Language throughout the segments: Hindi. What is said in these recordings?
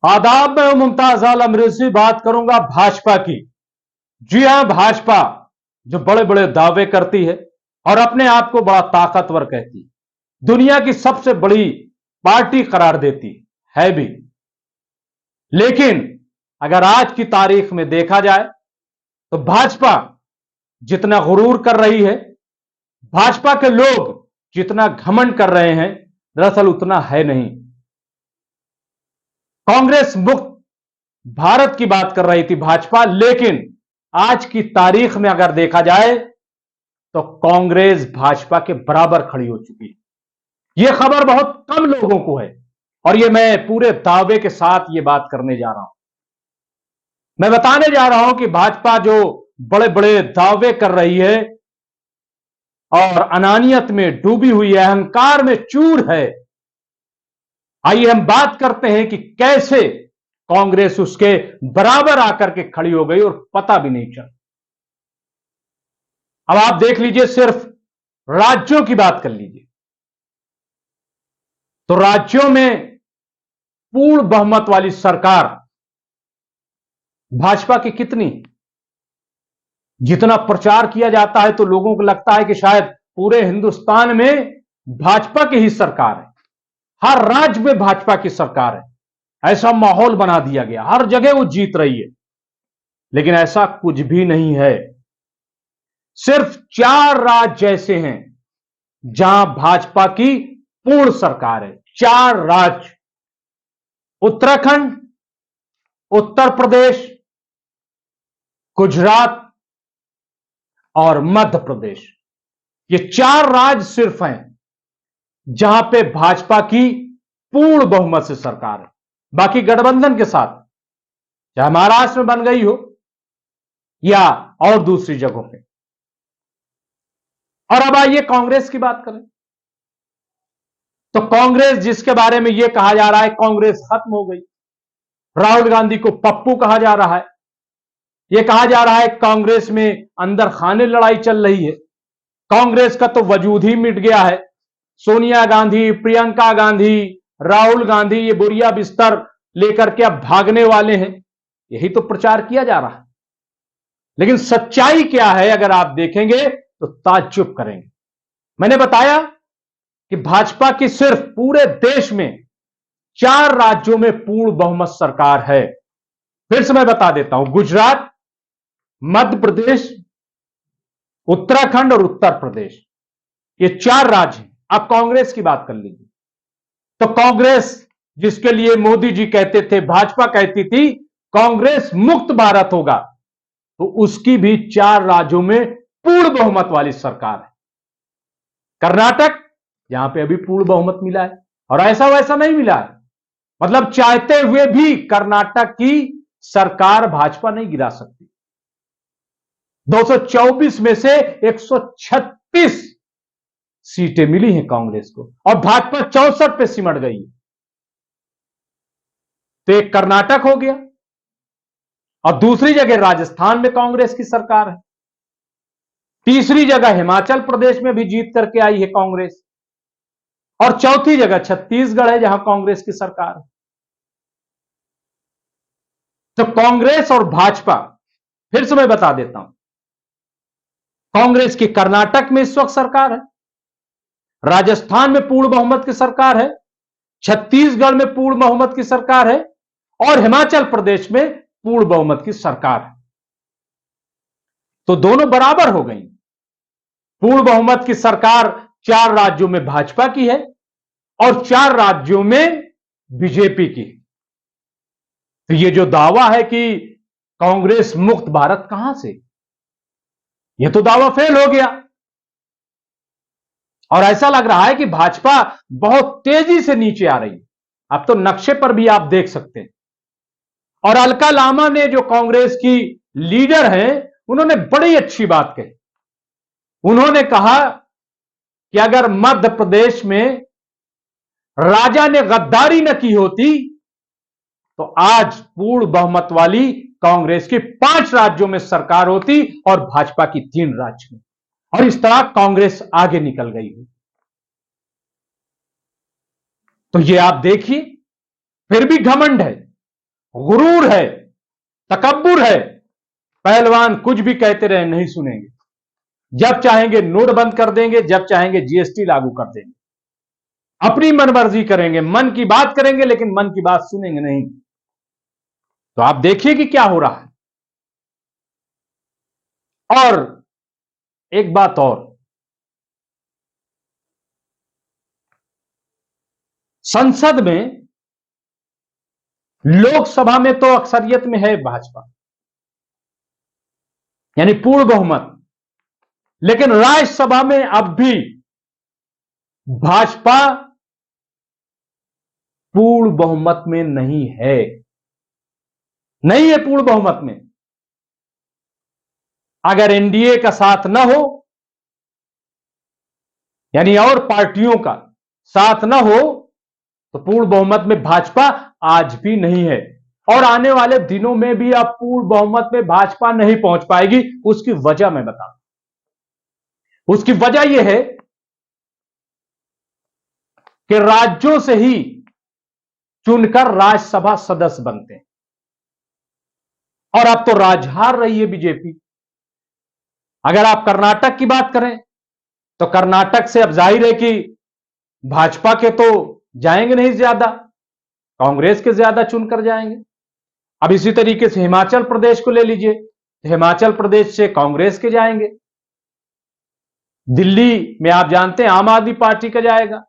आदाब, में मुमताज आलम रिजवी बात करूंगा भाजपा की। जी हां, भाजपा जो बड़े बड़े दावे करती है और अपने आप को बड़ा ताकतवर कहती है, दुनिया की सबसे बड़ी पार्टी करार देती है भी। लेकिन अगर आज की तारीख में देखा जाए तो भाजपा जितना गुरूर कर रही है, भाजपा के लोग जितना घमंड कर रहे हैं, दरअसल उतना है नहीं। कांग्रेस मुक्त भारत की बात कर रही थी भाजपा, लेकिन आज की तारीख में अगर देखा जाए तो कांग्रेस भाजपा के बराबर खड़ी हो चुकी है। यह खबर बहुत कम लोगों को है और यह मैं पूरे दावे के साथ यह बात करने जा रहा हूं। मैं बताने जा रहा हूं कि भाजपा जो बड़े बड़े दावे कर रही है और अनानियत में डूबी हुई है, अहंकार में चूर है, आइए हम बात करते हैं कि कैसे कांग्रेस उसके बराबर आकर के खड़ी हो गई और पता भी नहीं चला। अब आप देख लीजिए, सिर्फ राज्यों की बात कर लीजिए तो राज्यों में पूर्ण बहुमत वाली सरकार भाजपा की कितनी, जितना प्रचार किया जाता है तो लोगों को लगता है कि शायद पूरे हिंदुस्तान में भाजपा की ही सरकार है, हर राज्य में भाजपा की सरकार है, ऐसा माहौल बना दिया गया, हर जगह वो जीत रही है। लेकिन ऐसा कुछ भी नहीं है। सिर्फ 4 राज्य ऐसे हैं जहां भाजपा की पूर्ण सरकार है। 4 राज्य, उत्तराखंड, उत्तर प्रदेश, गुजरात और मध्य प्रदेश। ये 4 राज्य सिर्फ हैं जहां पे भाजपा की पूर्ण बहुमत से सरकार है। बाकी गठबंधन के साथ, चाहे महाराष्ट्र में बन गई हो या और दूसरी जगहों पे। और अब आइए कांग्रेस की बात करें तो कांग्रेस, जिसके बारे में यह कहा जा रहा है कांग्रेस खत्म हो गई, राहुल गांधी को पप्पू कहा जा रहा है, यह कहा जा रहा है कांग्रेस में अंदर खाने लड़ाई चल रही है, कांग्रेस का तो वजूद ही मिट गया है, सोनिया गांधी, प्रियंका गांधी, राहुल गांधी ये बुरिया बिस्तर लेकर के अब भागने वाले हैं, यही तो प्रचार किया जा रहा है। लेकिन सच्चाई क्या है अगर आप देखेंगे तो ताज्जुब करेंगे। मैंने बताया कि भाजपा की सिर्फ पूरे देश में 4 राज्यों में पूर्ण बहुमत सरकार है। फिर से मैं बता देता हूं, गुजरात, मध्य प्रदेश, उत्तराखंड और उत्तर प्रदेश, ये 4 राज्य हैं। अब कांग्रेस की बात कर लीजिए तो कांग्रेस, जिसके लिए मोदी जी कहते थे, भाजपा कहती थी कांग्रेस मुक्त भारत होगा, तो उसकी भी 4 राज्यों में पूर्ण बहुमत वाली सरकार है। कर्नाटक, यहां पे अभी पूर्ण बहुमत मिला है और ऐसा वैसा नहीं मिला है, मतलब चाहते हुए भी कर्नाटक की सरकार भाजपा नहीं गिरा सकती। 224 में से 136 सीटें मिली हैं कांग्रेस को और भाजपा 64 पे सिमट गई है। तो एक कर्नाटक हो गया और दूसरी जगह राजस्थान में कांग्रेस की सरकार है, तीसरी जगह हिमाचल प्रदेश में भी जीत करके आई है कांग्रेस, और चौथी जगह छत्तीसगढ़ है जहां कांग्रेस की सरकार है। तो कांग्रेस और भाजपा, फिर से मैं बता देता हूं, कांग्रेस की कर्नाटक में इस वक्त सरकार है, राजस्थान में पूर्ण बहुमत की सरकार है, छत्तीसगढ़ में पूर्ण बहुमत की सरकार है और हिमाचल प्रदेश में पूर्ण बहुमत की सरकार है। तो दोनों बराबर हो गई। पूर्ण बहुमत की सरकार 4 राज्यों में भाजपा की है और 4 राज्यों में बीजेपी की। तो ये जो दावा है कि कांग्रेस मुक्त भारत, कहां से, यह तो दावा फेल हो गया और ऐसा लग रहा है कि भाजपा बहुत तेजी से नीचे आ रही है। अब तो नक्शे पर भी आप देख सकते हैं। और अलका लामा ने, जो कांग्रेस की लीडर हैं, उन्होंने बड़ी अच्छी बात कही। उन्होंने कहा कि अगर मध्य प्रदेश में राजा ने गद्दारी न की होती तो आज पूर्ण बहुमत वाली कांग्रेस की 5 राज्यों में सरकार होती और भाजपा की 3 राज्य में, और इस तरह कांग्रेस आगे निकल गई है। तो ये आप देखिए, फिर भी घमंड है गुरूर है, तकब्बुर है। पहलवान कुछ भी कहते रहे, नहीं सुनेंगे। जब चाहेंगे नोट बंद कर देंगे, जब चाहेंगे जीएसटी लागू कर देंगे, अपनी मनमर्जी करेंगे, मन की बात करेंगे, लेकिन मन की बात सुनेंगे नहीं। तो आप देखिए कि क्या हो रहा है। और एक बात और, संसद में, लोकसभा में तो अक्सरियत में है भाजपा, यानी पूर्ण बहुमत, लेकिन राज्यसभा में अब भी भाजपा पूर्ण बहुमत में नहीं है, नहीं है पूर्ण बहुमत में। अगर एनडीए का साथ न हो, यानी और पार्टियों का साथ न हो, तो पूर्ण बहुमत में भाजपा आज भी नहीं है। और आने वाले दिनों में भी अब पूर्ण बहुमत में भाजपा नहीं पहुंच पाएगी। उसकी वजह मैं बताऊं। उसकी वजह यह है कि राज्यों से ही चुनकर राज्यसभा सदस्य बनते हैं, और अब तो राज हार रही है बीजेपी। अगर आप कर्नाटक की बात करें तो कर्नाटक से अब जाहिर है कि भाजपा के तो जाएंगे नहीं, ज्यादा कांग्रेस के ज्यादा चुनकर जाएंगे। अब इसी तरीके से हिमाचल प्रदेश को ले लीजिए, हिमाचल प्रदेश से कांग्रेस के जाएंगे। दिल्ली में आप जानते हैं आम आदमी पार्टी का जाएगा,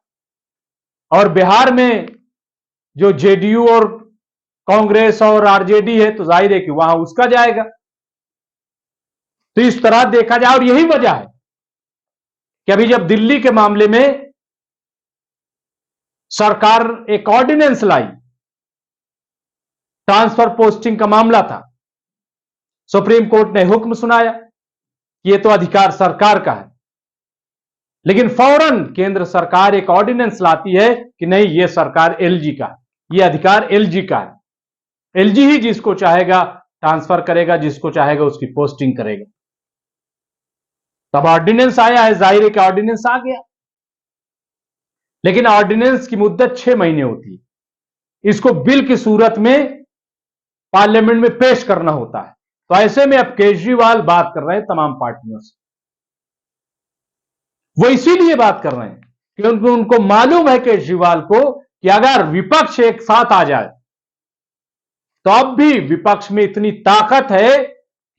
और बिहार में जो जेडीयू और कांग्रेस और आरजेडी है, तो जाहिर है कि वहां उसका जाएगा। तो इस तरह देखा जाए, और यही वजह है कि अभी जब दिल्ली के मामले में सरकार एक ऑर्डिनेंस लाई, ट्रांसफर पोस्टिंग का मामला था, सुप्रीम कोर्ट ने हुक्म सुनाया कि यह तो अधिकार सरकार का है, लेकिन फौरन केंद्र सरकार एक ऑर्डिनेंस लाती है कि नहीं, यह सरकार एलजी का है, यह अधिकार एलजी का है, एलजी ही जिसको चाहेगा ट्रांसफर करेगा, जिसको चाहेगा उसकी पोस्टिंग करेगा। तब ऑर्डिनेंस आया है, जाहिर है कि ऑर्डिनेंस आ गया, लेकिन ऑर्डिनेंस की मुद्दत 6 महीने होती है। इसको बिल की सूरत में पार्लियामेंट में पेश करना होता है। तो ऐसे में अब केजरीवाल बात कर रहे हैं तमाम पार्टियों से। वो इसीलिए बात कर रहे हैं क्योंकि उनको मालूम है केजरीवाल को कि अगर विपक्ष एक साथ आ जाए तो अब भी विपक्ष में इतनी ताकत है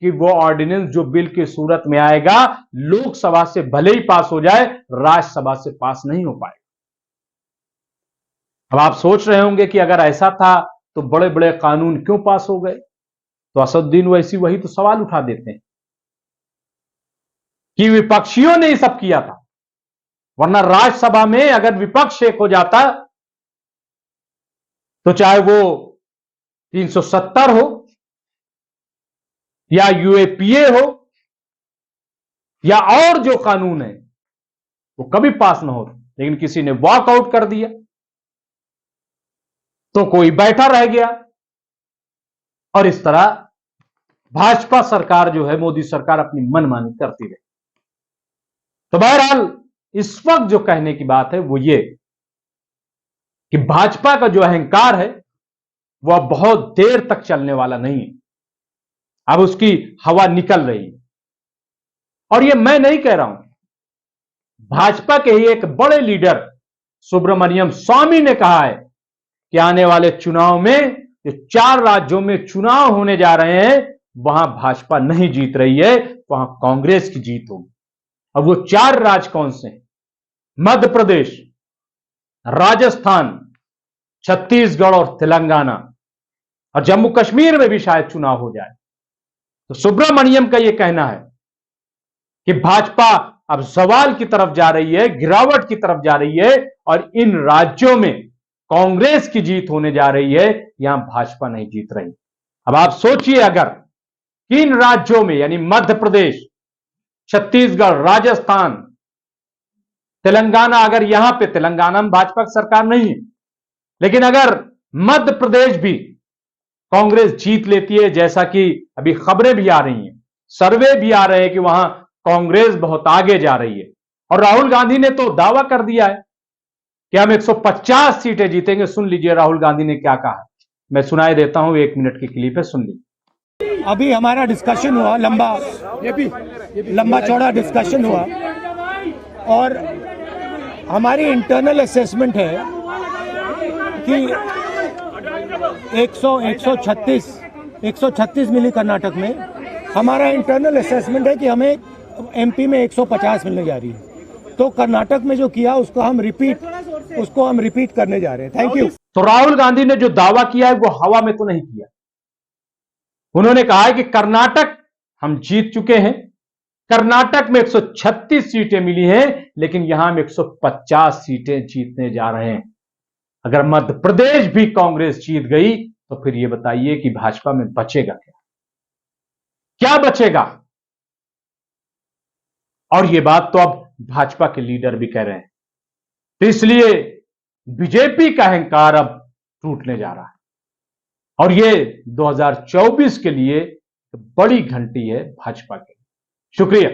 कि वो ऑर्डिनेंस जो बिल की सूरत में आएगा, लोकसभा से भले ही पास हो जाए, राज्यसभा से पास नहीं हो पाएगा। अब आप सोच रहे होंगे कि अगर ऐसा था तो बड़े बड़े कानून क्यों पास हो गए। तो असदुद्दीन ओवैसी वही तो सवाल उठा देते हैं कि विपक्षियों ने ये सब किया था, वरना राज्यसभा में अगर विपक्ष एक हो जाता तो चाहे वो 370 हो या यूएपीए हो या और जो कानून है, वो कभी पास ना होते, लेकिन किसी ने वॉकआउट कर दिया तो कोई बैठा रह गया। और इस तरह भाजपा सरकार जो है, मोदी सरकार अपनी मनमानी करती रही। तो बहरहाल इस वक्त जो कहने की बात है वो ये कि भाजपा का जो अहंकार है वो अब बहुत देर तक चलने वाला नहीं है। अब उसकी हवा निकल रही है। और ये मैं नहीं कह रहा हूं, भाजपा के ही एक बड़े लीडर सुब्रमण्यम स्वामी ने कहा है कि आने वाले चुनाव में जो 4 राज्यों में चुनाव होने जा रहे हैं, वहां भाजपा नहीं जीत रही है, वहां कांग्रेस की जीत होगी। अब वो 4 राज्य कौन से हैं? मध्य प्रदेश, राजस्थान, छत्तीसगढ़ और तेलंगाना, और जम्मू कश्मीर में भी शायद चुनाव हो जाए। तो सुब्रमण्यम का यह कहना है कि भाजपा अब सवाल की तरफ जा रही है, गिरावट की तरफ जा रही है, और इन राज्यों में कांग्रेस की जीत होने जा रही है, यहां भाजपा नहीं जीत रही। अब आप सोचिए, अगर 3 राज्यों में यानी मध्य प्रदेश, छत्तीसगढ़, राजस्थान, तेलंगाना, अगर यहां पे तेलंगाना में भाजपा की सरकार नहीं है, लेकिन अगर मध्य प्रदेश भी कांग्रेस जीत लेती है, जैसा कि अभी खबरें भी आ रही हैं, सर्वे भी आ रहे हैं कि वहां कांग्रेस बहुत आगे जा रही है, और राहुल गांधी ने तो दावा कर दिया है कि हम 150 सीटें जीतेंगे। सुन लीजिए राहुल गांधी ने क्या कहा। मैं सुनाई देता हूं, 1 मिनट की क्लिप है, सुन लीजिए। अभी हमारा डिस्कशन हुआ, लंबा चौड़ा डिस्कशन हुआ और हमारी इंटरनल असेसमेंट है कि 136 मिली कर्नाटक में। हमारा इंटरनल असेसमेंट है कि हमें एमपी में 150 मिलने जा रही है। तो कर्नाटक में जो किया उसको हम रिपीट करने जा रहे हैं। Thank you. तो राहुल गांधी ने जो दावा किया है वो हवा में तो नहीं किया। उन्होंने कहा है कि कर्नाटक हम जीत चुके हैं, कर्नाटक में 136 सीटें मिली हैं, लेकिन यहां हम 150 सीटें जीतने जा रहे हैं। अगर मध्य प्रदेश भी कांग्रेस जीत गई तो फिर यह बताइए कि भाजपा में बचेगा क्या बचेगा? और यह बात तो अब भाजपा के लीडर भी कह रहे हैं। तो इसलिए बीजेपी का अहंकार अब टूटने जा रहा है और यह 2024 के लिए बड़ी घंटी है भाजपा के। शुक्रिया।